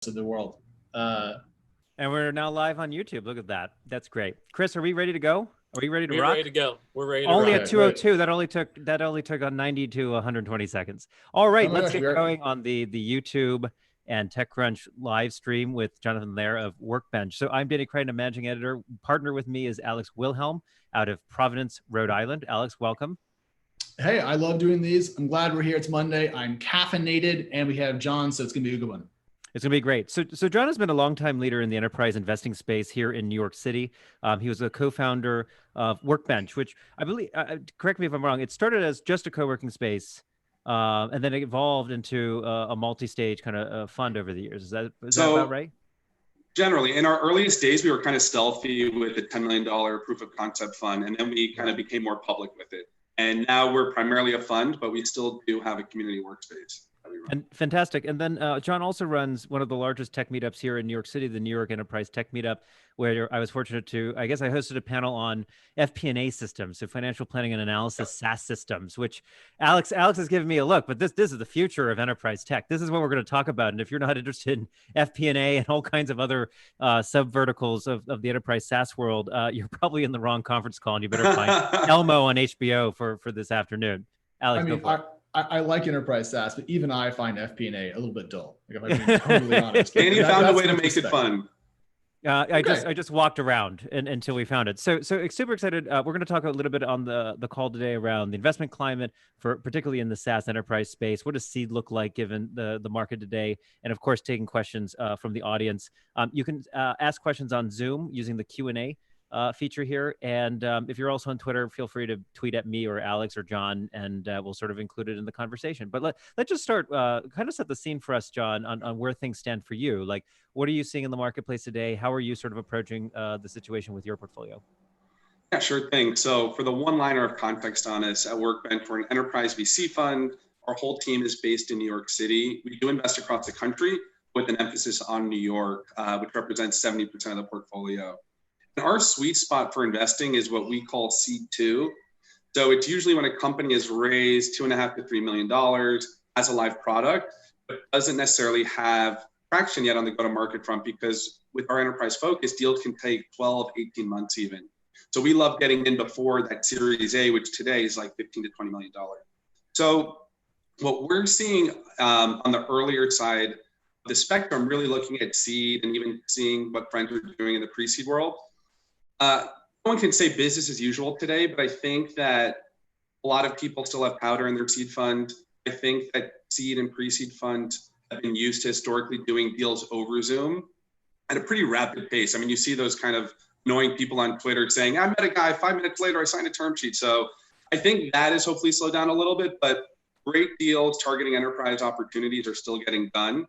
of the world. And we're now live on YouTube. Look at that. That's great. Chris, are we ready to go? Are we ready to We're rock? ready to go. We're ready to only rock. at 2:02. That only took on 90 to 120 seconds. All right, let's get going on the YouTube and TechCrunch live stream with Jonathan Lehr of Workbench. So I'm Danny Creighton, a managing editor. Partner with me is Alex Wilhelm out of Providence, Rhode Island. Alex, welcome. Hey, I love doing these. I'm glad we're here. It's Monday. I'm caffeinated, and we have John, so it's going to be a good one. It's going to be great. So John has been a longtime leader in the enterprise investing space here in New York City. He was a co-founder of Workbench, which I believe, correct me if I'm wrong, it started as just a co-working space, and then it evolved into a multi-stage kind of fund over the years. Is that about right? Generally, in our earliest days, we were kind of stealthy with a $10 million proof of concept fund, and then we kind of became more public with it. And now we're primarily a fund, but we still do have a community workspace. And fantastic. And then John also runs one of the largest tech meetups here in New York City, the New York Enterprise Tech Meetup, where I was fortunate to, I guess I hosted a panel on FP&A systems, so financial planning and analysis SaaS systems, which Alex has given me a look, but this is the future of enterprise tech. This is what we're going to talk about. And if you're not interested in FP&A and all kinds of other sub-verticals of the enterprise SaaS world, you're probably in the wrong conference call, and you better find Elmo on HBO for this afternoon. Alex, go for it. I like enterprise SaaS, but even I find FP&A a little bit dull. Like, if I'm being totally honest. And you found a way to make it fun. I just walked around until we found it. So super excited. We're going to talk a little bit on the call today around the investment climate, for particularly in the SaaS enterprise space. What does seed look like given the market today? And of course, taking questions from the audience. You can ask questions on Zoom using the Q&A feature here. And if you're also on Twitter, feel free to tweet at me or Alex or John, and we'll sort of include it in the conversation. But let's just start, kind of set the scene for us, John, on where things stand for you. Like, what are you seeing in the marketplace today? How are you sort of approaching the situation with your portfolio? Yeah, sure thing. So for the one-liner of context on us, at Workbench, we're an enterprise VC fund. Our whole team is based in New York City. We do invest across the country with an emphasis on New York, which represents 70% of the portfolio. And our sweet spot for investing is what we call seed 2. So it's usually when a company has raised $2.5 to $3 million as a live product, but doesn't necessarily have traction yet on the go-to-market front, because with our enterprise focus, deals can take 12, 18 months even. So we love getting in before that Series A, which today is like $15 to $20 million. So what we're seeing on the earlier side of the spectrum, really looking at seed and even seeing what friends are doing in the pre-seed world. No one can say business as usual today, but I think that a lot of people still have powder in their seed fund. I think that seed and pre-seed funds have been used to historically doing deals over Zoom at a pretty rapid pace. I mean, you see those kind of annoying people on Twitter saying, I met a guy 5 minutes later, I signed a term sheet. So I think that has hopefully slowed down a little bit, but great deals targeting enterprise opportunities are still getting done.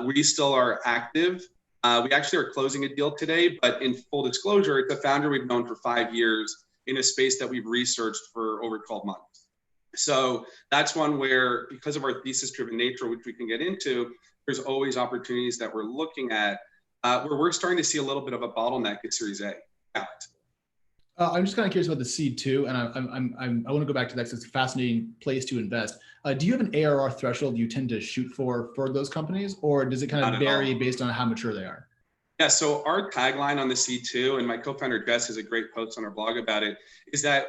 We still are active. We actually are closing a deal today, but in full disclosure, it's a founder we've known for 5 years in a space that we've researched for over 12 months. So that's one where, because of our thesis-driven nature, which we can get into, there's always opportunities that we're looking at where we're starting to see a little bit of a bottleneck at Series A. I'm just kind of curious about the seed 2, and I want to go back to that because it's a fascinating place to invest. Do you have an ARR threshold you tend to shoot for those companies, or does it kind of vary based on how mature they are? Yeah, so our tagline on the seed 2, and my co-founder Jess has a great post on our blog about it, is that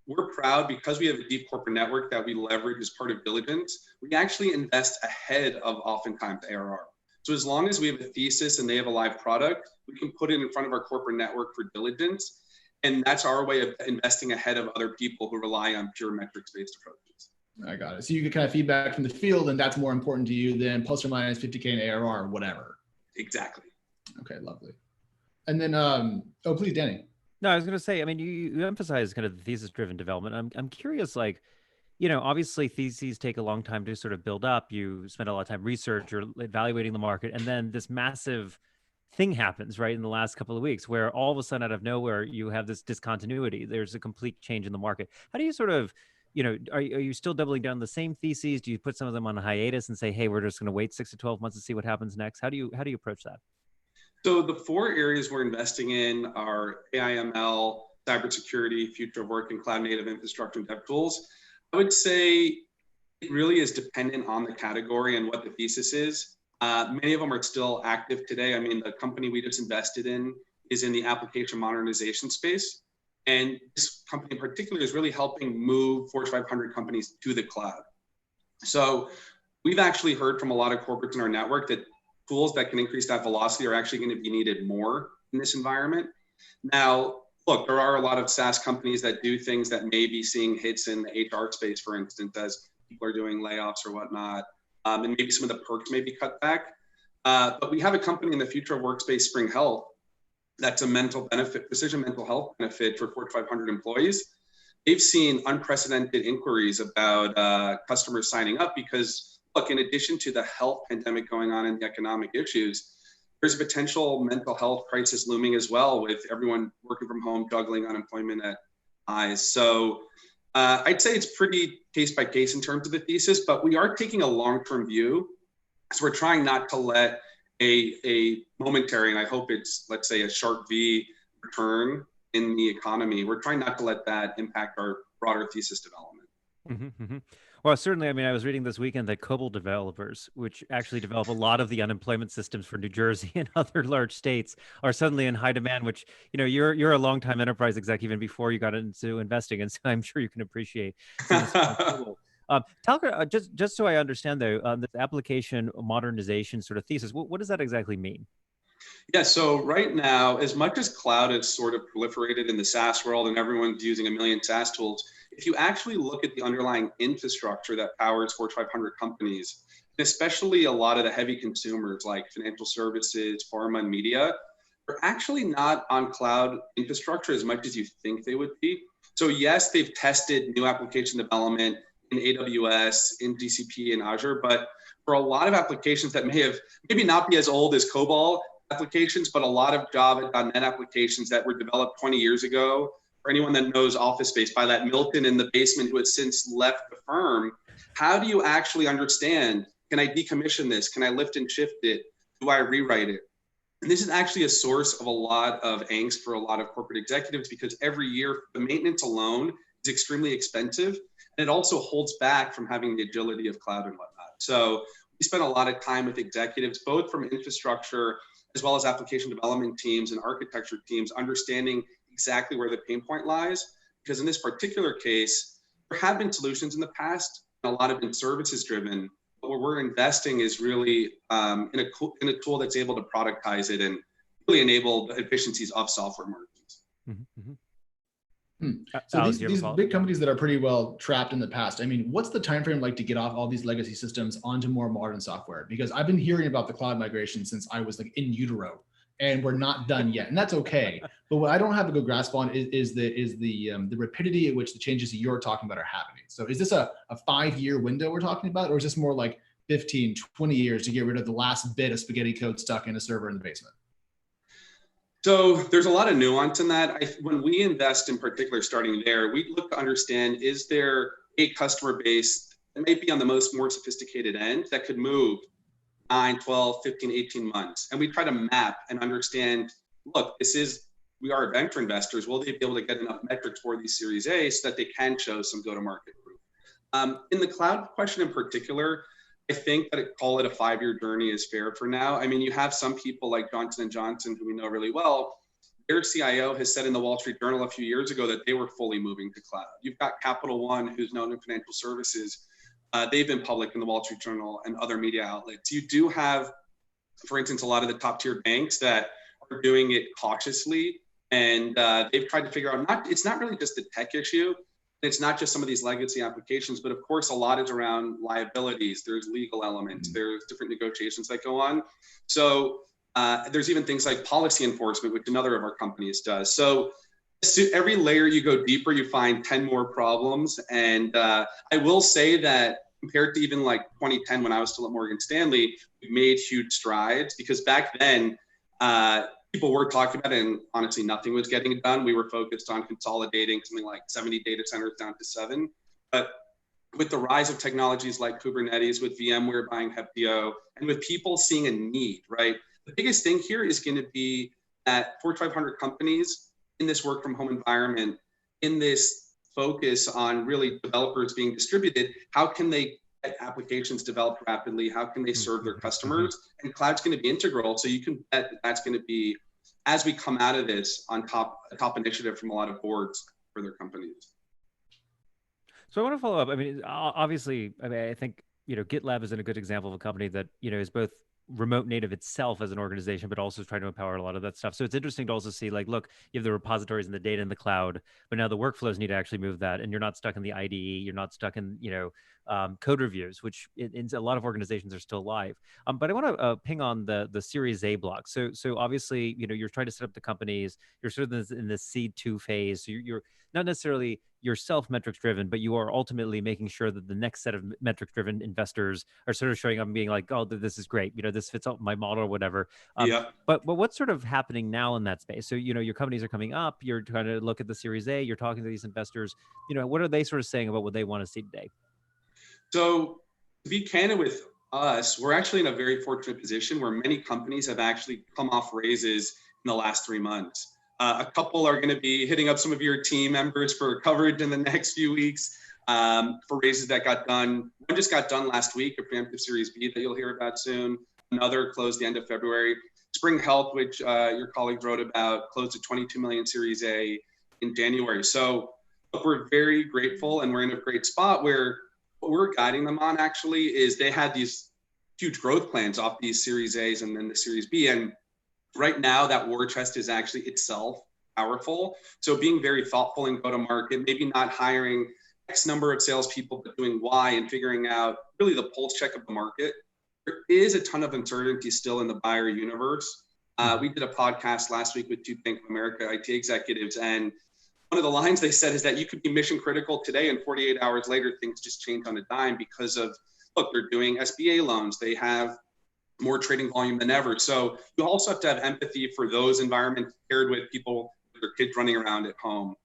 we're proud because we have a deep corporate network that we leverage as part of diligence. We actually invest ahead of oftentimes ARR. So as long as we have a thesis and they have a live product, we can put it in front of our corporate network for diligence. And that's our way of investing ahead of other people who rely on pure metrics-based approaches. I got it. So you get kind of feedback from the field, and that's more important to you than plus or minus 50K in ARR or whatever. Exactly. Okay, lovely. And then, please, Danny. No, I was going to say, I mean, you emphasize kind of the thesis-driven development. I'm curious, like, you know, obviously theses take a long time to sort of build up. You spend a lot of time research or evaluating the market, and then this massive thing happens right in the last couple of weeks where all of a sudden out of nowhere you have this discontinuity. There's a complete change in the market. How do you sort of, you know, are you still doubling down the same theses? Do you put some of them on a hiatus and say, hey, we're just going to wait 6 to 12 months to see what happens next? How do you approach that? So the 4 areas we're investing in are AI, ML, cybersecurity, future of work, and cloud native infrastructure and dev tools. I would say it really is dependent on the category and what the thesis is. Many of them are still active today. I mean, the company we just invested in is in the application modernization space. And this company in particular is really helping move Fortune 500 companies to the cloud. So we've actually heard from a lot of corporates in our network that tools that can increase that velocity are actually going to be needed more in this environment. Now, look, there are a lot of SaaS companies that do things that may be seeing hits in the HR space, for instance, as people are doing layoffs or whatnot, and maybe some of the perks may be cut back. But we have a company in the future of workspace, Spring Health, that's a mental benefit, precision mental health benefit for Fortune 500 employees. They've seen unprecedented inquiries about customers signing up because, look, in addition to the health pandemic going on and the economic issues, there's a potential mental health crisis looming as well, with everyone working from home, juggling unemployment at highs. So I'd say it's pretty case by case in terms of the thesis, but we are taking a long-term view. So we're trying not to let a momentary, and I hope it's, let's say, a sharp V return in the economy. We're trying not to let that impact our broader thesis development. Mm-hmm, mm-hmm. Well, certainly. I mean, I was reading this weekend that COBOL developers, which actually develop a lot of the unemployment systems for New Jersey and other large states, are suddenly in high demand. Which, you know, you're a longtime enterprise exec even before you got into investing, and so I'm sure you can appreciate some of the stuff on COBOL. Talk just so I understand though, this application modernization sort of thesis. What does that exactly mean? Yeah, so right now, as much as cloud has sort of proliferated in the SaaS world and everyone's using a million SaaS tools, if you actually look at the underlying infrastructure that powers Fortune 500 companies, and especially a lot of the heavy consumers like financial services, pharma, and media, are actually not on cloud infrastructure as much as you think they would be. So yes, they've tested new application development in AWS, in GCP, and Azure, but for a lot of applications that maybe not be as old as COBOL applications, but a lot of Java.NET applications that were developed 20 years ago. For anyone that knows Office Space, by that Milton in the basement who has since left the firm, how do you actually understand, can I decommission this? Can I lift and shift it? Do I rewrite it? And this is actually a source of a lot of angst for a lot of corporate executives, because every year the maintenance alone is extremely expensive. And it also holds back from having the agility of cloud and whatnot. So we spent a lot of time with executives, both from infrastructure as well as application development teams and architecture teams, understanding exactly where the pain point lies. Because in this particular case, there have been solutions in the past, and a lot have been services driven. But where we're investing is really in a tool that's able to productize it and really enable the efficiencies of software margins. Mm-hmm, mm-hmm. So Alex, these big companies that are pretty well trapped in the past, I mean, what's the time frame like to get off all these legacy systems onto more modern software? Because I've been hearing about the cloud migration since I was like in utero, and we're not done yet, and that's okay. But what I don't have a good grasp on is the rapidity at which the changes you're talking about are happening. So is this a 5-year window we're talking about, or is this more like 15, 20 years to get rid of the last bit of spaghetti code stuck in a server in the basement? So there's a lot of nuance in that. When we invest in particular, starting there, we look to understand, is there a customer base that may be on the more sophisticated end that could move 9, 12, 15, 18 months? And we try to map and understand, look, we are venture investors. Will they be able to get enough metrics for these Series A so that they can show some go-to-market proof? In the cloud question in particular, I think that call it a 5-year journey is fair for now. I mean, you have some people like Johnson & Johnson, who we know really well. Their CIO has said in the Wall Street Journal a few years ago that they were fully moving to cloud. You've got Capital One, who's known in financial services. They've been public in the Wall Street Journal and other media outlets. You do have, for instance, a lot of the top tier banks that are doing it cautiously. And they've tried to figure out, it's not really just a tech issue. It's not just some of these legacy applications, but of course, a lot is around liabilities. There's legal elements. There's different negotiations that go on. So there's even things like policy enforcement, which another of our companies does. So every layer you go deeper, you find 10 more problems. And I will say that compared to even like 2010, when I was still at Morgan Stanley, we made huge strides, because back then, people were talking about it, and honestly, nothing was getting done. We were focused on consolidating something like 70 data centers down to 7. But with the rise of technologies like Kubernetes, with VMware buying Heptio, and with people seeing a need, right? The biggest thing here is going to be that Fortune 500 companies in this work from home environment, in this focus on really developers being distributed, how can they applications developed rapidly? How can they serve their customers? And cloud's going to be integral. So you can bet that that's going to be, as we come out of this, a top initiative from a lot of boards for their companies. So I want to follow up. I mean, obviously, I think, GitLab is a good example of a company that, is both remote native itself as an organization, but also trying to empower a lot of that stuff. So it's interesting to also see, like, look, you have the repositories and the data in the cloud, but now the workflows need to actually move that, and you're not stuck in the IDE, you're not stuck in, code reviews, which in a lot of organizations are still live. But I want to ping on the Series A block. So obviously, you're trying to set up the companies, you're sort of in the seed 2 phase. So you're not necessarily yourself metrics driven, but you are ultimately making sure that the next set of metrics driven investors are sort of showing up and being like, oh, this is great. This fits up my model or whatever. Yeah. But what's sort of happening now in that space? So, your companies are coming up, you're trying to look at the Series A, you're talking to these investors, what are they sort of saying about what they want to see today? So to be candid with us, we're actually in a very fortunate position where many companies have actually come off raises in the last 3 months. A couple are going to be hitting up some of your team members for coverage in the next few weeks for raises that got done. One just got done last week, a preemptive Series B that you'll hear about soon. Another closed the end of February. Spring Health, which your colleague wrote about, closed a 22 million Series A in January. So we're very grateful, and we're in a great spot where what we're guiding them on actually is they had these huge growth plans off these Series A's and then the Series B. And right now, that war chest is actually itself powerful. So being very thoughtful and go to market, maybe not hiring X number of salespeople, but doing Y and figuring out really the pulse check of the market. There is a ton of uncertainty still in the buyer universe. We did a podcast last week with 2 Bank of America IT executives, and one of the lines they said is that you could be mission critical today and 48 hours later, things just change on a dime because of, look, they're doing SBA loans. They have more trading volume than ever. So you also have to have empathy for those environments paired with people, with their kids running around at home.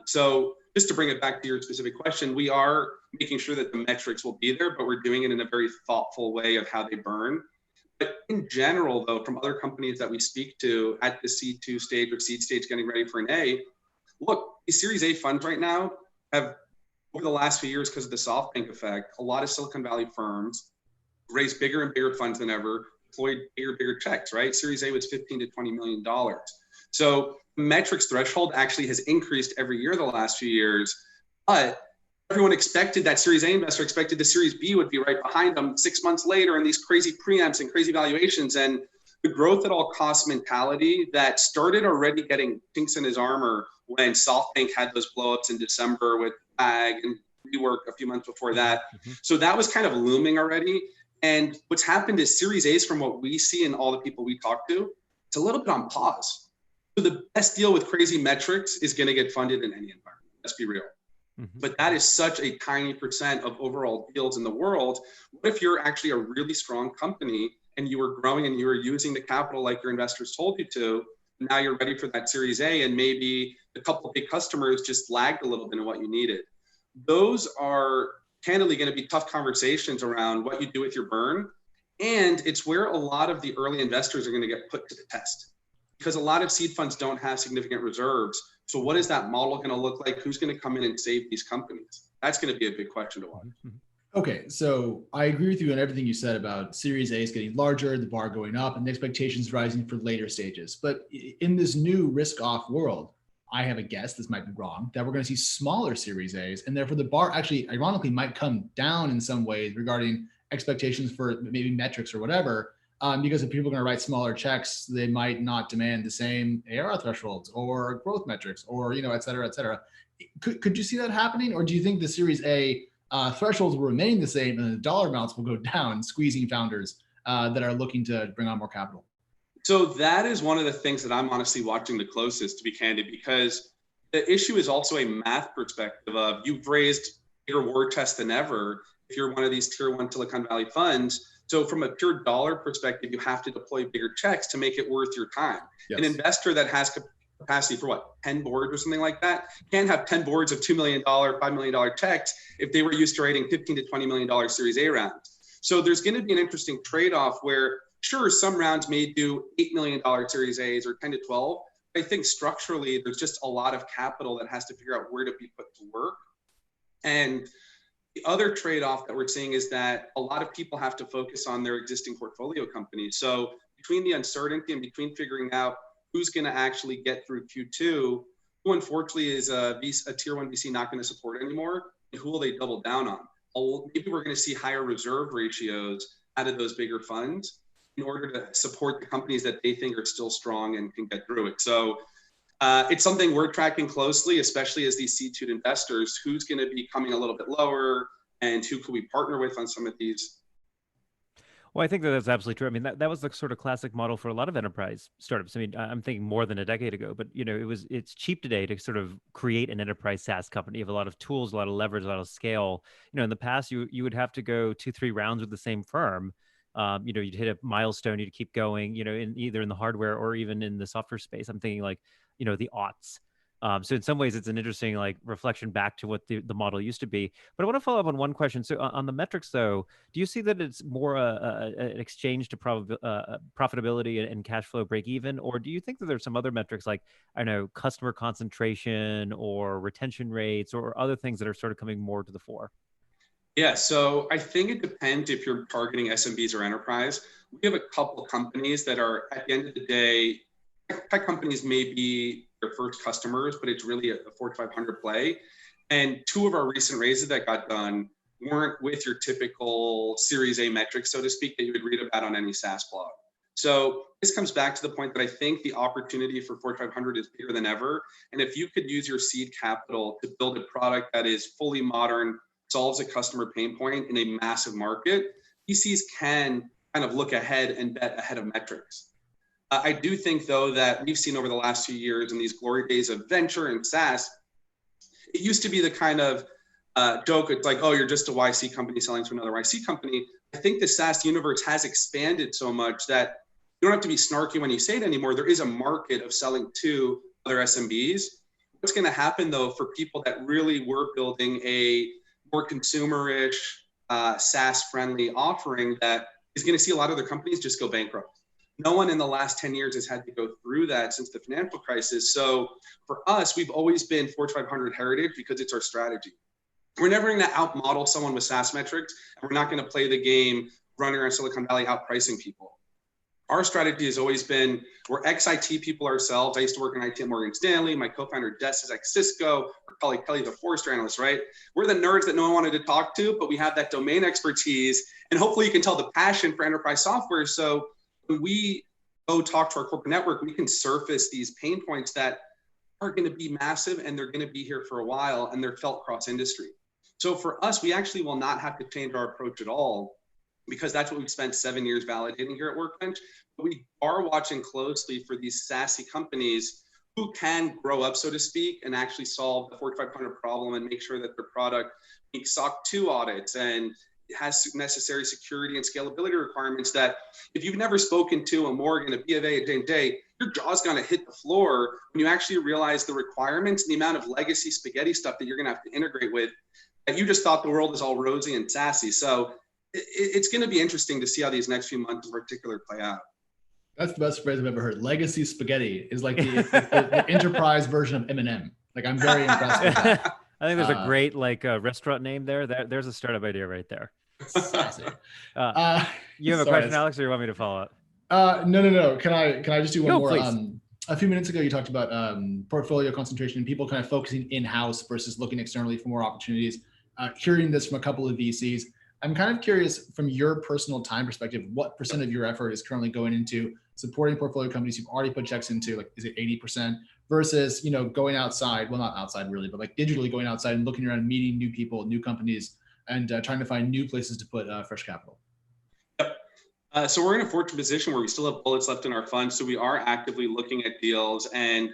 So just to bring it back to your specific question, we are making sure that the metrics will be there, but we're doing it in a very thoughtful way of how they burn. But in general, though, from other companies that we speak to at the C2 stage or seed stage getting ready for an A, look, these Series A funds right now have, over the last few years, because of the SoftBank effect, a lot of Silicon Valley firms raised bigger and bigger funds than ever, deployed bigger checks, right? Series A was $15 to $20 million. So the metrics threshold actually has increased every year the last few years, but everyone expected that Series A investor expected the Series B would be right behind them 6 months later, and these crazy preempts and crazy valuations. And the growth at all costs mentality that started already getting chinks in his armor when SoftBank had those blowups in December with Ag and WeWork a few months before that. So that was kind of looming already. And what's happened is Series A's, from what we see and all the people we talk to, it's a little bit on pause. So the best deal with crazy metrics is going to get funded in any environment. Let's be real. But that is such a tiny percent of overall deals in the world. What if you're actually a really strong company and you were growing and you were using the capital like your investors told you to? Now you're ready for that Series A, and maybe a couple of big customers just lagged a little bit in what you needed. Those are candidly going to be tough conversations around what you do with your burn. And it's where a lot of the early investors are going to get put to the test, because a lot of seed funds don't have significant reserves. So what is that model going to look like? Who's going to come in and save these companies? That's going to be a big question to watch. Okay, so I agree with you on everything you said about Series A is getting larger, the bar going up, and the expectations rising for later stages. But in this new risk-off world, I have a guess, this might be wrong, that we're going to see smaller Series A's, and therefore the bar actually, ironically, might come down in some ways regarding expectations for maybe metrics or whatever, because if people are going to write smaller checks, they might not demand the same ARR thresholds or growth metrics or, et cetera, et cetera. Could you see that happening? Or do you think the Series A thresholds will remain the same and the dollar amounts will go down, squeezing founders that are looking to bring on more capital? So that is one of the things that I'm honestly watching the closest, to be candid, because the issue is also a math perspective of you've raised bigger war chest than ever if you're one of these tier 1 Silicon Valley funds. So from a pure dollar perspective, you have to deploy bigger checks to make it worth your time. Yes. An investor that has capacity for 10 boards or something like that can't have 10 boards of $2 million, $5 million checks if they were used to rating $15 to $20 million Series A rounds. So there's going to be an interesting trade-off where, sure, some rounds may do $8 million Series A's or 10 to 12. But I think structurally, there's just a lot of capital that has to figure out where to be put to work. And The other trade-off that we're seeing is that a lot of people have to focus on their existing portfolio companies. So between the uncertainty and between figuring out who's going to actually get through Q2, who unfortunately is a tier one VC not going to support anymore, and who will they double down on? Maybe we're going to see higher reserve ratios out of those bigger funds in order to support the companies that they think are still strong and can get through it. So it's something we're tracking closely, especially as these seed investors, who's going to be coming a little bit lower and who could we partner with on some of these. Well, I think that that's absolutely true. I mean, that was the sort of classic model for a lot of enterprise startups. I mean, I'm thinking more than a decade ago, but it's cheap today to sort of create an enterprise SaaS company. You have a lot of tools, a lot of leverage, a lot of scale. In the past, you would have to go 2-3 rounds with the same firm. You'd hit a milestone, you'd keep going, in either in the hardware or even in the software space. I'm thinking like, the aughts. So in some ways, it's an interesting like reflection back to what the model used to be. But I want to follow up on one question. So on the metrics, though, do you see that it's more an exchange to profitability and cash flow break even, or do you think that there's some other metrics like, I don't know, customer concentration or retention rates or other things that are sort of coming more to the fore? Yeah, so I think it depends if you're targeting SMBs or enterprise. We have a couple of companies that are, at the end of the day, tech companies may be their first customers, but it's really a 4 to 500 play. And 2 of our recent raises that got done weren't with your typical Series A metrics, so to speak, that you would read about on any SaaS blog. So this comes back to the point that I think the opportunity for 4 to 500 is bigger than ever. And if you could use your seed capital to build a product that is fully modern, solves a customer pain point in a massive market, VCs can kind of look ahead and bet ahead of metrics. I do think, though, that we've seen over the last few years in these glory days of venture and SaaS, it used to be the kind of joke. It's like, oh, you're just a YC company selling to another YC company. I think the SaaS universe has expanded so much that you don't have to be snarky when you say it anymore. There is a market of selling to other SMBs. What's going to happen, though, for people that really were building a more consumerish, SaaS-friendly offering that is going to see a lot of their companies just go bankrupt? No one in the last 10 years has had to go through that since the financial crisis. So for us, we've always been 4 to 500 heritage because it's our strategy. We're never going to outmodel someone with SaaS metrics, and we're not going to play the game running around Silicon Valley outpricing people. Our strategy has always been, we're ex-IT people ourselves. I used to work in IT at Morgan Stanley. My co-founder, Des, is ex-Cisco. Our colleague, Kelly, the Forrester analyst, right? We're the nerds that no one wanted to talk to, but we have that domain expertise. And hopefully you can tell the passion for enterprise software. So when we go talk to our corporate network, we can surface these pain points that are going to be massive, and they're going to be here for a while, and they're felt cross industry. So for us, we actually will not have to change our approach at all, because that's what we've spent 7 years validating here at Workbench. But we are watching closely for these SaaS companies who can grow up, so to speak, and actually solve the 4 to 500 problem and make sure that their product meets SOC 2 audits and has necessary security and scalability requirements that if you've never spoken to a Morgan, a B of A, a J&J, your jaw's gonna hit the floor when you actually realize the requirements and the amount of legacy spaghetti stuff that you're gonna have to integrate with, that you just thought the world is all rosy and sassy. So it's gonna be interesting to see how these next few months in particular play out. That's the best phrase I've ever heard. Legacy spaghetti is like the enterprise version of M&M. Like, I'm very impressed with that. I think there's a great restaurant name there. There's a startup idea right there. Sassy. You have a question, Alex, or you want me to follow up? No. Can I just do one more? Please. A few minutes ago, you talked about portfolio concentration and people kind of focusing in-house versus looking externally for more opportunities. Hearing this from a couple of VCs, I'm kind of curious from your personal time perspective, what % of your effort is currently going into supporting portfolio companies you've already put checks into? Like, is it 80% versus, going outside? Well, not outside really, but like digitally going outside and looking around, meeting new people, new companies, and trying to find new places to put fresh capital. Yep. So we're in a fortunate position where we still have bullets left in our fund. So we are actively looking at deals. And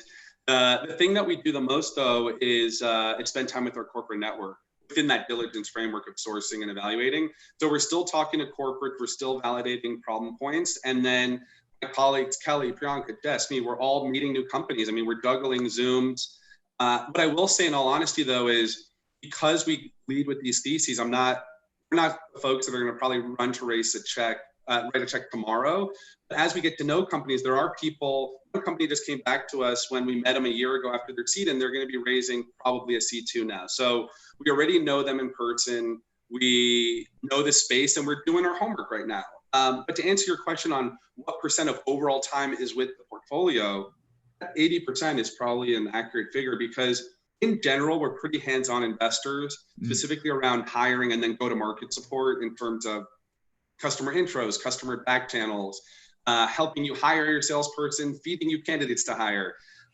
the thing that we do the most, though, is spend time with our corporate network within that diligence framework of sourcing and evaluating. So we're still talking to corporate, we're still validating problem points. And then my colleagues, Kelly, Priyanka, Des, me, we're all meeting new companies. I mean, we're juggling Zooms. What I will say in all honesty, though, is because we lead with these theses, we're not the folks that are going to probably run to write a check tomorrow. But as we get to know companies, there are people. One company just came back to us when we met them a year ago after their seed, and they're going to be raising probably a C2 now. So we already know them in person. We know the space, and we're doing our homework right now. But to answer your question on what percent of overall time is with the portfolio, 80% is probably an accurate figure, because in general, we're pretty hands-on investors, specifically around hiring and then go-to-market support in terms of customer intros, customer back channels, helping you hire your salesperson, feeding you candidates to hire.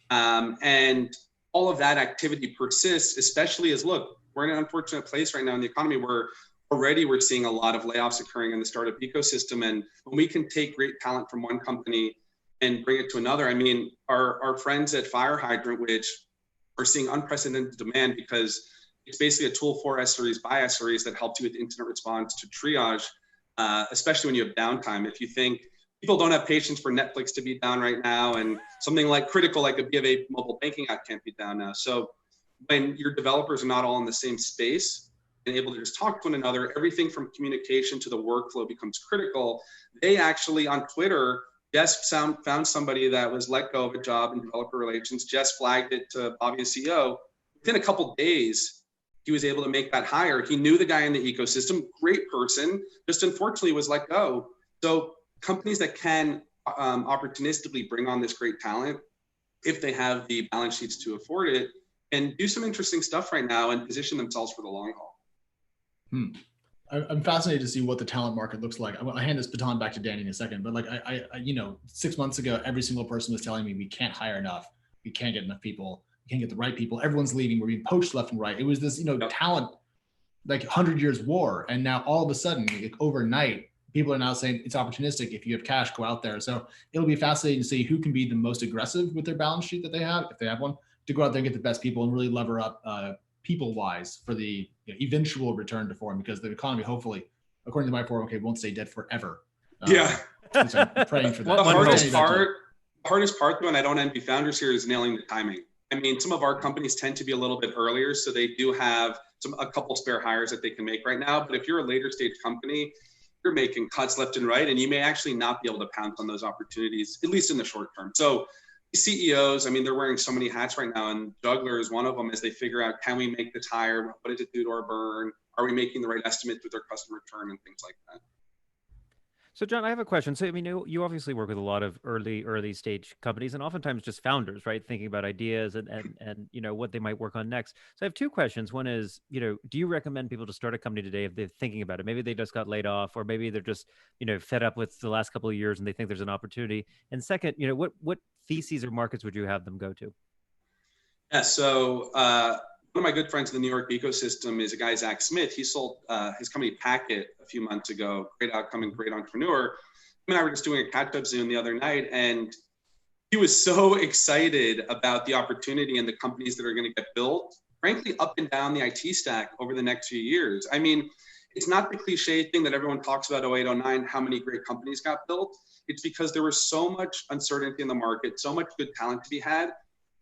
And all of that activity persists, especially as, look, we're in an unfortunate place right now in the economy where already we're seeing a lot of layoffs occurring in the startup ecosystem. And when we can take great talent from one company and bring it to another, I mean, our friends at Fire Hydrant, which are seeing unprecedented demand because it's basically a tool for SREs by SREs that helps you with incident response to triage, especially when you have downtime. If you think people don't have patience for Netflix to be down right now, and something like critical, like a B of A mobile banking app can't be down now. So when your developers are not all in the same space and able to just talk to one another, everything from communication to the workflow becomes critical. They actually on Twitter just found somebody that was let go of a job in developer relations, just flagged it to Bobby, the CEO. Within a couple of days, he was able to make that hire. He knew the guy in the ecosystem, great person, just unfortunately was let go. So companies that can opportunistically bring on this great talent, if they have the balance sheets to afford it, and do some interesting stuff right now and position themselves for the long haul. I'm fascinated to see what the talent market looks like. I hand this baton back to Danny in a second, but like I 6 months ago, every single person was telling me we can't hire enough, we can't get enough people, we can't get the right people. Everyone's leaving. We're being poached left and right. It was this, talent, like 100 years war, and now all of a sudden, like overnight, people are now saying it's opportunistic. If you have cash, go out there. So it'll be fascinating to see who can be the most aggressive with their balance sheet that they have, if they have one, to go out there and get the best people and really lever up people-wise for the eventual return to form, because the economy, hopefully, according to my 401k, won't stay dead forever. Yeah. I'm praying for that. The hardest part, though, and I don't envy founders here, is nailing the timing. I mean, some of our companies tend to be a little bit earlier, so they do have a couple spare hires that they can make right now. But if you're a later stage company, you're making cuts left and right, and you may actually not be able to pounce on those opportunities, at least in the short term. So CEOs, I mean, they're wearing so many hats right now, and Juggler is one of them as they figure out, can we make this hire? What does it do to our burn? Are we making the right estimates with our customer return and things like that? So John, I have a question. So, I mean, you obviously work with a lot of early stage companies, and oftentimes just founders, right? Thinking about ideas and what they might work on next. So I have two questions. One is, do you recommend people to start a company today if they're thinking about it? Maybe they just got laid off, or maybe they're just, fed up with the last couple of years and they think there's an opportunity. And second, what theses or markets would you have them go to? Yeah, so one of my good friends in the New York ecosystem is a guy, Zach Smith. He sold his company Packet a few months ago. Great outcoming, great entrepreneur. Him and I were just doing a catch-up Zoom the other night, and he was so excited about the opportunity and the companies that are going to get built, frankly, up and down the IT stack over the next few years. I mean, it's not the cliche thing that everyone talks about 08, 09, how many great companies got built. It's because there was so much uncertainty in the market, so much good talent to be had,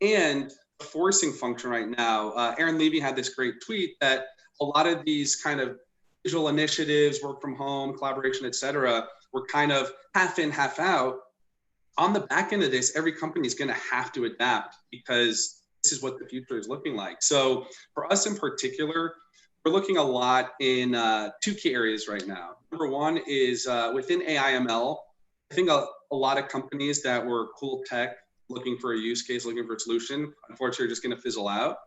and the forcing function right now. Aaron Levy had this great tweet that a lot of these kind of digital initiatives, work from home, collaboration, et cetera, were kind of half in, half out. On the back end of this, every company is going to have to adapt, because this is what the future is looking like. So for us in particular, we're looking a lot in two key areas right now. Number one is within AI/ML. I think a lot of companies that were cool tech, looking for a use case, looking for a solution, unfortunately are just going to fizzle out.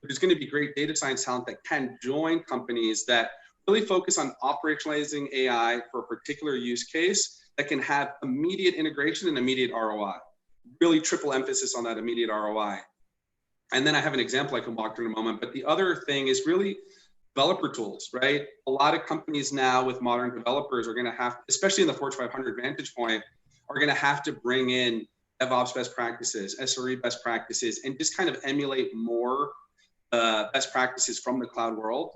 But there's going to be great data science talent that can join companies that really focus on operationalizing AI for a particular use case that can have immediate integration and immediate ROI. Really triple emphasis on that immediate ROI. And then I have an example I can walk through in a moment. But the other thing is really developer tools, right? A lot of companies now with modern developers are going to have, especially in the Fortune 500 vantage point, are going to have to bring in DevOps best practices, SRE best practices, and just kind of emulate more best practices from the cloud world.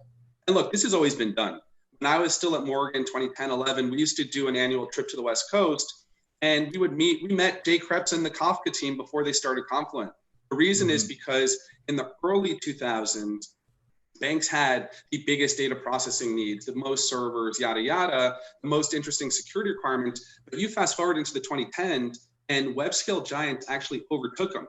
And look, this has always been done. When I was still at Morgan 2010, 11, we used to do an annual trip to the West Coast, and we met Jay Krebs and the Kafka team before they started Confluent. The reason is because in the early 2000s, banks had the biggest data processing needs, the most servers, yada, yada, the most interesting security requirements. But you fast forward into the 2010s, and web scale giants actually overtook them.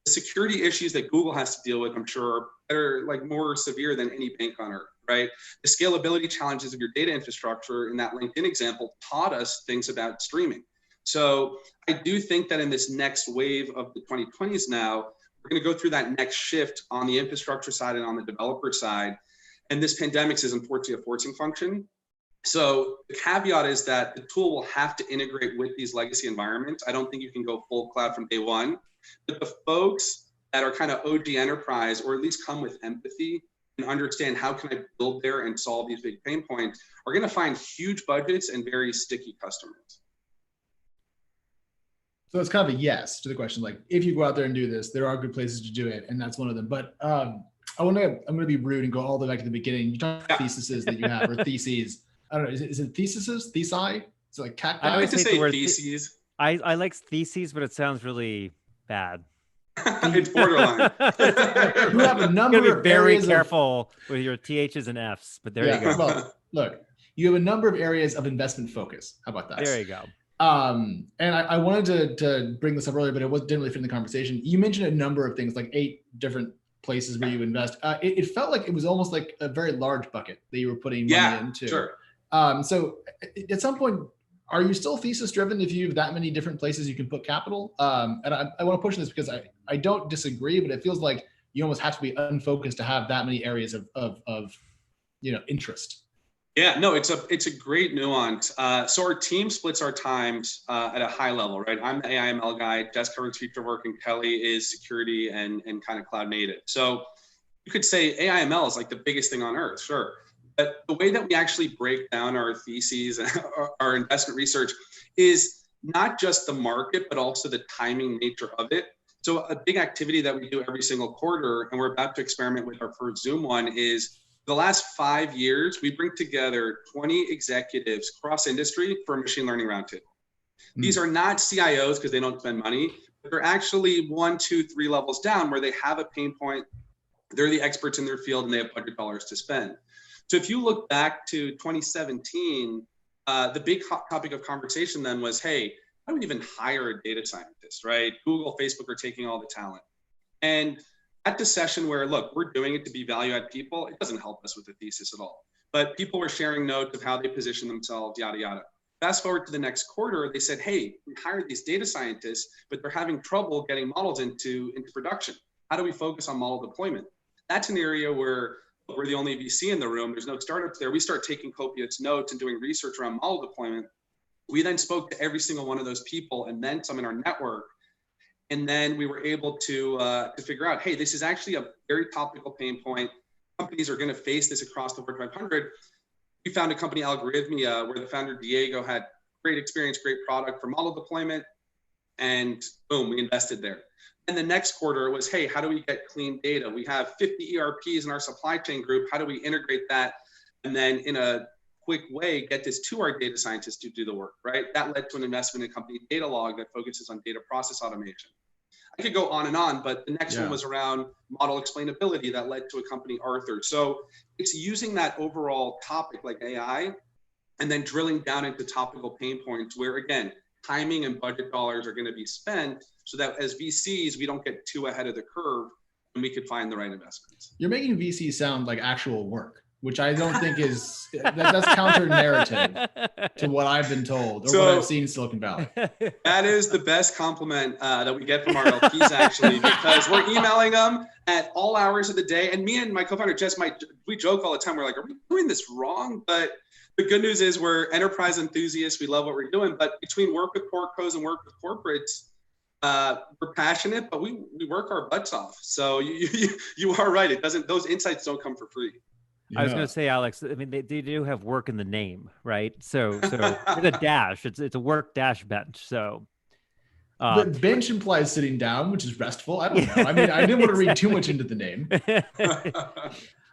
The security issues that Google has to deal with, I'm sure, are like more severe than any bank on earth. right? The scalability challenges of your data infrastructure in that LinkedIn example taught us things about streaming. So I do think that in this next wave of the 2020s now, we're going to go through that next shift on the infrastructure side and on the developer side. And this pandemic is unfortunately a forcing function. So the caveat is that the tool will have to integrate with these legacy environments. I don't think you can go full cloud from day one, but the folks that are kind of OG enterprise, or at least come with empathy and understand how can I build there and solve these big pain points, are going to find huge budgets and very sticky customers. So it's kind of a yes to the question. Like, if you go out there and do this, there are good places to do it, and that's one of them. But I'm going to be rude and go all the way back to the beginning. You talk about theses that you have, or theses. I don't know. Is it theses? Thesi? Is it like cacti? I like to say theses. I like theses, but it sounds really bad. It's borderline. You have a number be of very areas careful with your THs and Fs, but there you go. Well, look, you have a number of areas of investment focus. How about that? There you go. And I wanted to bring this up earlier, but didn't really fit in the conversation. You mentioned a number of things, like 8 different places where you invest. It felt like it was almost like a very large bucket that you were putting money into. Sure. So at some point, are you still thesis driven if you have that many different places you can put capital? And I want to push this because I don't disagree, but it feels like you almost have to be unfocused to have that many areas of interest. Yeah, no, it's a great nuance. So our team splits our times at a high level, right? I'm the AI/ML guy. Jess covers future work, and Kelly is security and kind of cloud native. So you could say AI/ML is like the biggest thing on earth, sure. But the way that we actually break down our theses and our investment research is not just the market, but also the timing nature of it. So a big activity that we do every single quarter, and we're about to experiment with our first Zoom one, is the last 5 years, we bring together 20 executives cross industry for a machine learning roundtable. These are not CIOs because they don't spend money, but they're actually 1, 2, 3 levels down where they have a pain point. They're the experts in their field and they have budget dollars to spend. So if you look back to 2017, the big topic of conversation then was, hey, how do we even hire a data scientist, right? Google, Facebook are taking all the talent. And at the session where, look, we're doing it to be value add people, it doesn't help us with the thesis at all. But people were sharing notes of how they position themselves, yada, yada. Fast forward to the next quarter, they said, hey, we hired these data scientists, but they're having trouble getting models into production. How do we focus on model deployment? That's an area where we're the only VC in the room. There's no startups there. We start taking copious notes and doing research around model deployment. We then spoke to every single one of those people and then some in our network. And then we were able to figure out, hey, this is actually a very topical pain point. Companies are going to face this across the Fortune 500. We found a company, Algorithmia, where the founder, Diego, had great experience, great product for model deployment. And boom, we invested there. And the next quarter was, hey, how do we get clean data? We have 50 ERPs in our supply chain group. How do we integrate that? And then in a quick way, get this to our data scientists to do the work, right? That led to an investment in a company, Datalog, that focuses on data process automation. I could go on, but the next one was around model explainability that led to a company, Arthur. So it's using that overall topic like AI and then drilling down into topical pain points where, again, timing and budget dollars are going to be spent so that as VCs, we don't get too ahead of the curve and we could find the right investments. You're making VC sound like actual work, which I don't think is, that's counter narrative to what I've been told or what I've seen in Silicon Valley. That is the best compliment that we get from our LPs actually, because we're emailing them at all hours of the day. And me and my co-founder, Jess, we joke all the time. We're like, are we doing this wrong? But the good news is we're enterprise enthusiasts. We love what we're doing, but between work with portcos and work with corporates, we're passionate, but we work our butts off. So you are right. Those insights don't come for free. Yeah. I was going to say, Alex, I mean, they do have work in the name, right? So it's a dash. It's a work dash bench. So, but bench implies sitting down, which is restful. I don't know. I mean, I didn't want to read too much into the name.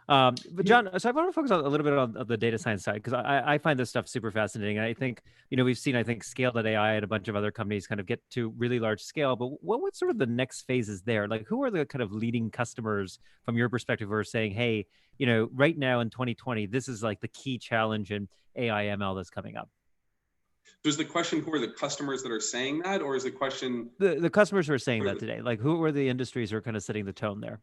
But John, so I want to focus a little bit on the data science side, because I find this stuff super fascinating. And I think, we've seen, Scale.ai and a bunch of other companies kind of get to really large scale. But what's sort of the next phases there? Like, who are the kind of leading customers from your perspective who are saying, hey, right now in 2020, this is like the key challenge in AI ML that's coming up? So is the question, who are the customers that are saying that, or is the question? The customers who are saying that today, like who are the industries who are kind of setting the tone there?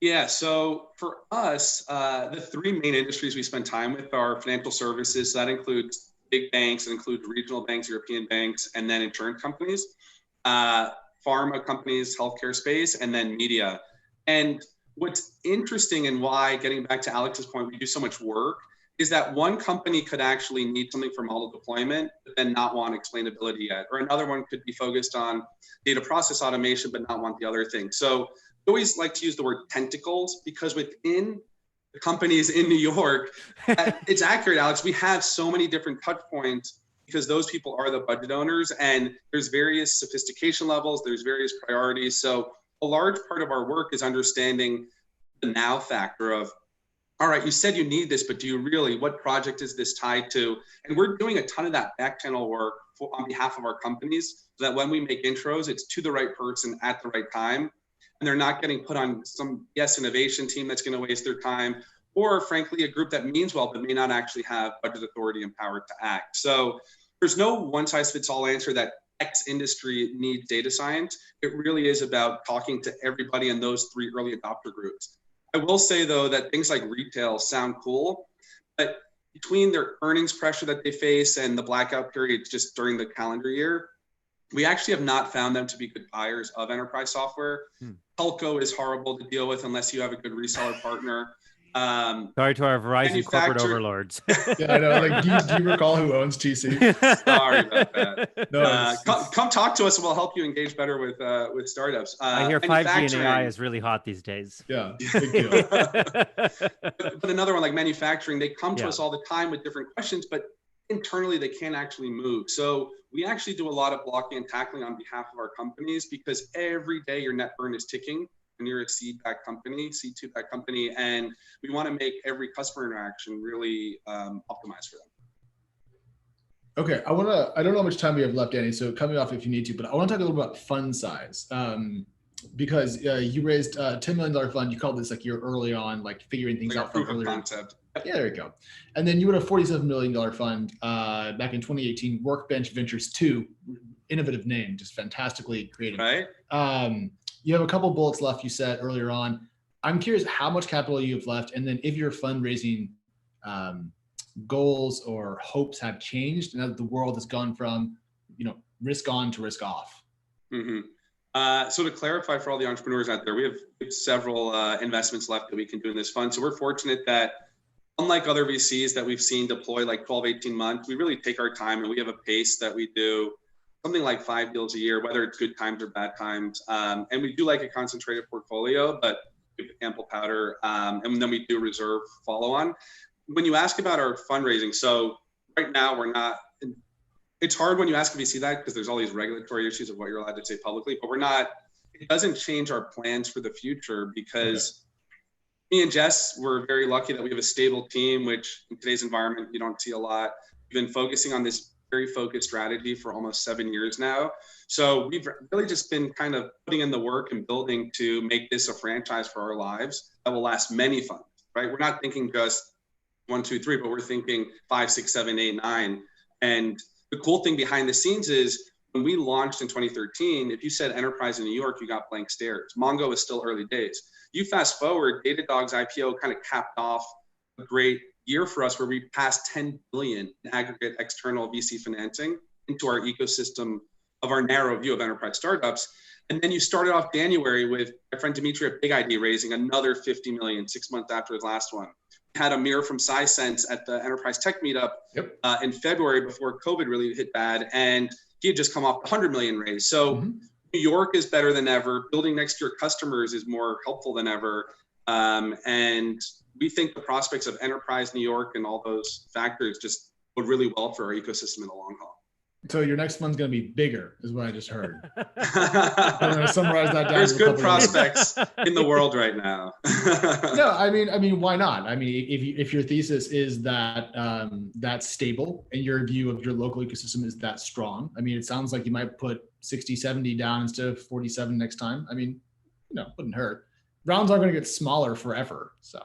Yeah, so for us, the three main industries we spend time with are financial services. So that includes big banks, it includes regional banks, European banks, and then insurance companies, uh, pharma companies, healthcare space, and then media. And what's interesting and why, getting back to Alex's point, we do so much work is that one company could actually need something for model deployment, but then not want explainability yet. Or another one could be focused on data process automation, but not want the other thing. So I always like to use the word tentacles because within the companies in New York, it's accurate, Alex. We have so many different touch points because those people are the budget owners, and there's various sophistication levels, there's various priorities. So a large part of our work is understanding the now factor of, all right, you said you need this, but do you really? What project is this tied to? And we're doing a ton of that back channel work on behalf of our companies so that when we make intros, it's to the right person at the right time. And they're not getting put on some innovation team that's going to waste their time, or frankly, a group that means well, but may not actually have budget authority and power to act. So there's no one size fits all answer that X industry needs data science. It really is about talking to everybody in those three early adopter groups. I will say though that things like retail sound cool, but between their earnings pressure that they face and the blackout periods just during the calendar year, we actually have not found them to be good buyers of enterprise software. Telco is horrible to deal with unless you have a good reseller partner. Sorry to our Verizon corporate overlords. Yeah, I know. Like, do you recall who owns TC? Sorry about that. No, come talk to us, and we'll help you engage better with startups. I hear 5G and AI is really hot these days. Yeah, big deal. But another one like manufacturing, they come to us all the time with different questions, but internally they can't actually move. So we actually do a lot of blocking and tackling on behalf of our companies because every day your net burn is ticking. And you're a seed-backed company, C2-backed company, and we want to make every customer interaction really optimized for them. Okay, I don't know how much time we have left, Danny, so cut me off if you need to, but I want to talk a little about fund size. Because you raised a $10 million fund. You called this like you're early on, like figuring things out from earlier. Concept. Yeah, there you go. And then you had a $47 million fund back in 2018, Workbench Ventures 2, innovative name, just fantastically created. Right. You have a couple bullets left, you said earlier on. I'm curious how much capital you have left, and then if your fundraising goals or hopes have changed now that the world has gone from, risk on to risk off. Mm-hmm. So to clarify for all the entrepreneurs out there, we have several investments left that we can do in this fund. So we're fortunate that unlike other VCs that we've seen deploy like 12, 18 months, we really take our time and we have a pace that we do something like 5 deals a year, whether it's good times or bad times. And we do like a concentrated portfolio, but ample powder. And then we do reserve follow-on. When you ask about our fundraising, so right now we're not, it's hard when you ask a VC that because there's all these regulatory issues of what you're allowed to say publicly, but it doesn't change our plans for the future because me and Jess, we're very lucky that we have a stable team, which in today's environment, you don't see a lot. We've been focusing on this very focused strategy for almost 7 years now. So we've really just been kind of putting in the work and building to make this a franchise for our lives that will last many funds, right? We're not thinking just 1, 2, 3, but we're thinking 5, 6, 7, 8, 9. And the cool thing behind the scenes is when we launched in 2013, if you said enterprise in New York, you got blank stares. Mongo is still early days. You fast forward, Datadog's IPO kind of capped off a great year for us where we passed 10 billion in aggregate external VC financing into our ecosystem of our narrow view of enterprise startups. And then you started off January with my friend Dimitri at Big ID raising another 50 million 6 months after his last one. We had Amir from SciSense at the Enterprise Tech Meetup in February before COVID really hit bad. And he had just come off the 100 million raise. So New York is better than ever. Building next to your customers is more helpful than ever. And we think the prospects of enterprise New York and all those factors just bode really well for our ecosystem in the long haul. So your next one's going to be bigger, is what I just heard. I'm going to summarize that down. There's good prospects in the world right now. No, I mean, why not? I mean, if your thesis is that that's stable and your view of your local ecosystem is that strong, I mean, it sounds like you might put 60, 70 down instead of 47 next time. I mean, wouldn't hurt. Rounds aren't going to get smaller forever. So.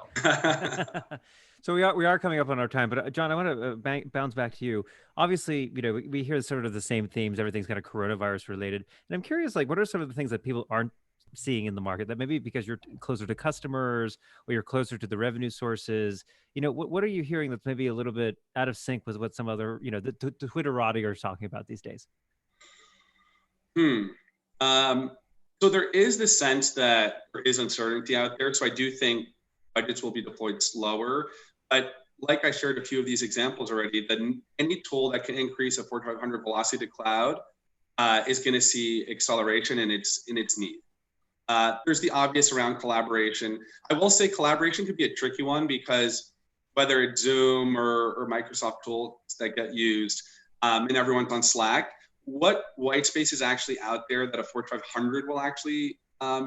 So we are coming up on our time, but John, I want to bounce back to you. Obviously, we hear sort of the same themes. Everything's kind of coronavirus related, and I'm curious, like, what are some of the things that people aren't seeing in the market that maybe because you're closer to customers or you're closer to the revenue sources, what are you hearing that's maybe a little bit out of sync with what some other, the Twitterati are talking about these days? So there is the sense that there is uncertainty out there. So I do think budgets will be deployed slower. But like I shared a few of these examples already, that any tool that can increase a 4500 velocity to cloud is going to see acceleration in its need. There's the obvious around collaboration. I will say collaboration could be a tricky one because whether it's Zoom or Microsoft tools that get used and everyone's on Slack, what white space is actually out there that a 4500 will actually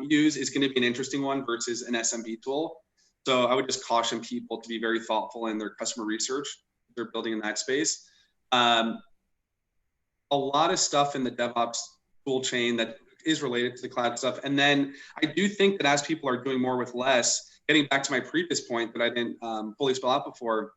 use is going to be an interesting one versus an SMB tool. So I would just caution people to be very thoughtful in their customer research they're building in that space. A lot of stuff in the DevOps tool chain that is related to the cloud stuff. And then I do think that as people are doing more with less, getting back to my previous point that I didn't fully spell out before,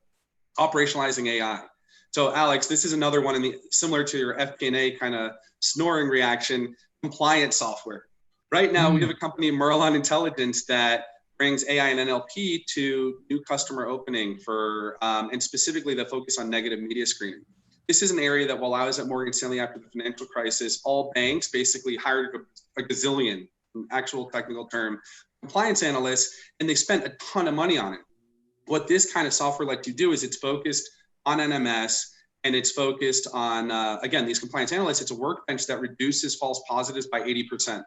operationalizing AI. So Alex, this is another one similar to your FP&A kind of snoring reaction, compliance software. Right now, we have a company, Merlon Intelligence, that brings AI and NLP to new customer opening for, and specifically the focus on negative media screening. This is an area that while I was at Morgan Stanley after the financial crisis, all banks basically hired a gazillion, an actual technical term, compliance analysts, and they spent a ton of money on it. What this kind of software lets you do is it's focused on NMS and it's focused on, again, these compliance analysts, it's a workbench that reduces false positives by 80%.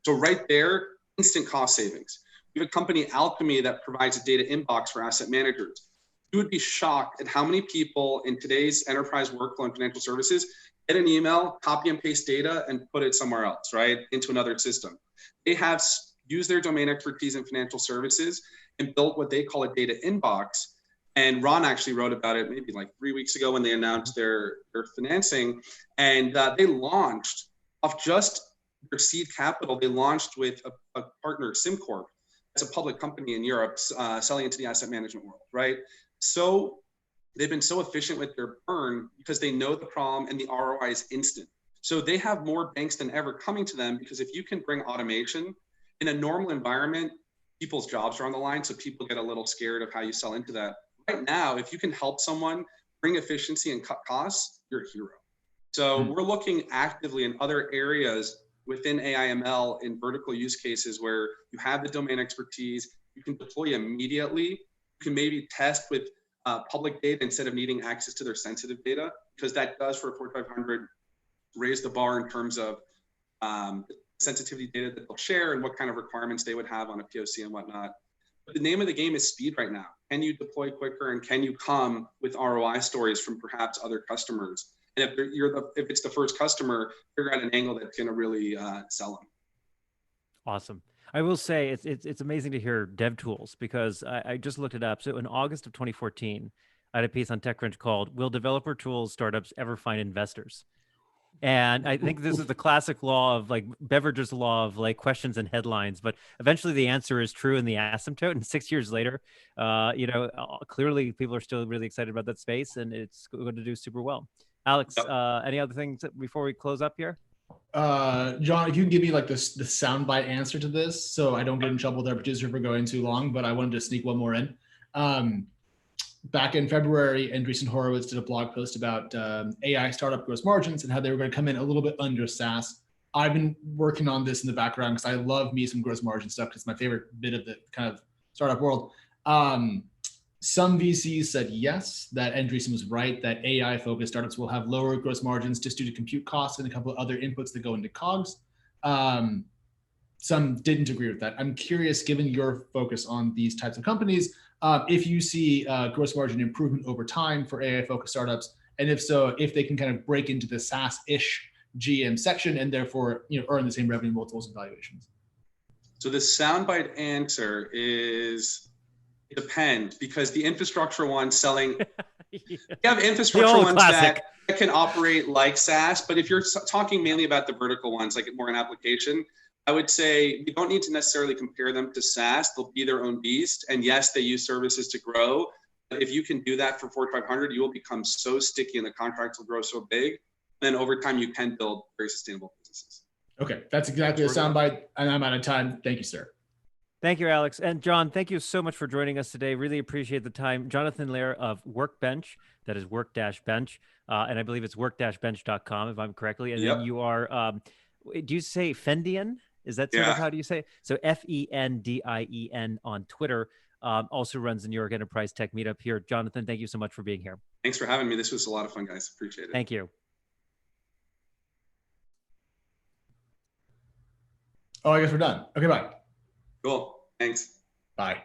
So right there, instant cost savings. We have a company, Alchemy, that provides a data inbox for asset managers. You would be shocked at how many people in today's enterprise workflow and financial services get an email, copy and paste data, and put it somewhere else, right, into another system. They have used their domain expertise in financial services and built what they call a data inbox. And Ron actually wrote about it maybe like 3 weeks ago when they announced their financing. And they launched off just their seed capital. They launched with a partner, SimCorp. It's a public company in Europe selling into the asset management world, right? So they've been so efficient with their burn because they know the problem and the ROI is instant. So they have more banks than ever coming to them because if you can bring automation in a normal environment, people's jobs are on the line. So people get a little scared of how you sell into that. Right now, if you can help someone bring efficiency and cut costs, you're a hero. So we're looking actively in other areas within AI/ML in vertical use cases where you have the domain expertise, you can deploy immediately, you can maybe test with public data instead of needing access to their sensitive data, because that does for a 4500 raise the bar in terms of sensitivity data that they'll share and what kind of requirements they would have on a POC and whatnot. But the name of the game is speed right now. Can you deploy quicker and can you come with ROI stories from perhaps other customers? And if it's the first customer, figure out an angle that's going to really sell them. Awesome. I will say it's amazing to hear dev tools because I just looked it up. So in August of 2014, I had a piece on TechCrunch called "Will Developer Tools Startups Ever Find Investors?" And I think this is the classic law of like Beveridge's law of like questions and headlines, but eventually the answer is true in the asymptote. And 6 years later, clearly people are still really excited about that space and it's going to do super well. Alex, any other things before we close up here? John, if you can give me like the soundbite answer to this, so I don't get in trouble with our producer for going too long, but I wanted to sneak one more in. Back in February, Andreessen Horowitz did a blog post about AI startup gross margins and how they were going to come in a little bit under SaaS. I've been working on this in the background because I love me some gross margin stuff because it's my favorite bit of the kind of startup world. Some VCs said yes, that Andreessen was right, that AI-focused startups will have lower gross margins just due to compute costs and a couple of other inputs that go into COGS. Some didn't agree with that. I'm curious, given your focus on these types of companies, if you see gross margin improvement over time for AI-focused startups, and if so, if they can kind of break into the SaaS-ish GM section and therefore earn the same revenue multiples and valuations. So the soundbite answer is it depends, because the infrastructure ones selling, you have infrastructure ones that can operate like SaaS, but if you're talking mainly about the vertical ones, like more an application, I would say you don't need to necessarily compare them to SaaS. They'll be their own beast. And yes, they use services to grow. But if you can do that for 4,500, you will become so sticky and the contracts will grow so big. Then over time, you can build very sustainable businesses. Okay, that's exactly a soundbite, and I'm out of time. Thank you, sir. Thank you, Alex. And John, thank you so much for joining us today. Really appreciate the time. Jonathan Lehr of Workbench, that is work-bench, and I believe it's work-bench.com, if I'm correctly. And then you are, do you say Fendien? Is that sort of how do you say it? So Fendien on Twitter. Also runs the New York Enterprise Tech Meetup here. Jonathan, thank you so much for being here. Thanks for having me. This was a lot of fun, guys. Appreciate it. Thank you. Oh, I guess we're done. Okay, bye. Cool. Thanks. Bye.